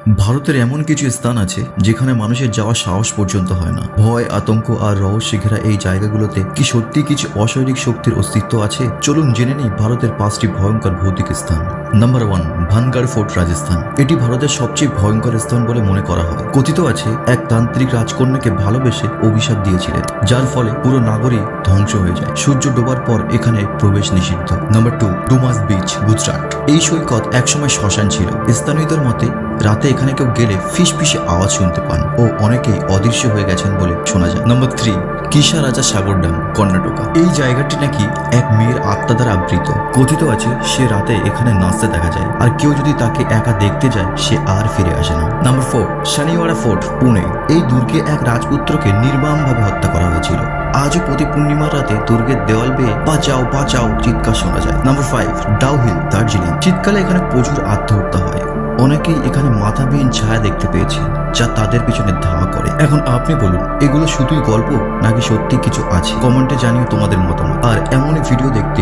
ভারতের এমন কিছু স্থান আছে যেখানে মানুষের যাওয়ার সাহস পর্যন্ত হয় না। ভয়, আতঙ্ক আর রহস্যে ঘেরা এই জায়গাগুলোতে কি সত্যি কিছু অস্বাভাবিক শক্তির অস্তিত্ব আছে? চলুন জেনে নিই ভারতের 5টি ভয়ঙ্কর ভৌতিক স্থান। Number 1, Bhangarh fort, Rajasthan. এটি ভারতের সবচেয়ে ভয়ঙ্কর স্থান বলে মনে করা হয়। কথিত আছে এক তান্ত্রিক রাজকন্যাকে ভালোবেসে অভিশাপ দিয়েছিলেন, যার ফলে পুরো নাগরী ধ্বংস হয়ে যায়। সূর্য ডোবার পর এখানে প্রবেশ নিষিদ্ধ। Number 2, Dumas beach, Gujarat. এই সৈকত একসময় শ্মশান ছিল। স্থানীয়দের মতে রাতে এখানে কেউ গেলে ফিসফিসে আওয়াজ শুনতে পান ও অনেকেই অদৃশ্য হয়ে গেছেন বলে শোনা যায়। নম্বর 3, কিসা রাজা সাগর ড্যাম, কর্ণাটকা। এই জায়গাটি নাকি এক মেয়ের আত্মা দ্বারা আবৃত। কথিত আছে সে রাতে এখানে নাচতে দেখা যায়, আর কেউ যদি তাকে একা দেখতে যায় সে আর ফিরে আসে না। Number 4, Shaniwarwada fort, Pune. এই দুর্গে এক রাজপুত্রকে নির্মমভাবে হত্যা করা হয়েছিল। আজও প্রতি পূর্ণিমার রাতে দুর্গের দেওয়াল বেয়ে বাঁচাও বাঁচাও চিৎকার শোনা যায়। নাম্বার 5, ডাউহিল, দার্জিলিং। শীতকালে এখানে প্রচুর আত্মহত্যা হয়। অনেকেই এখানে মাথাবিহীন ছায়া দেখতে পেয়েছে যা তাদের পিছনে ধাওয়া করে। এখন আপনি বলুন, এগুলো শুধুই গল্প নাকি সত্যি কিছু আছে? কমেন্টে জানিয়ে তোমাদের মতামত। আর এমনই ভিডিও দেখতে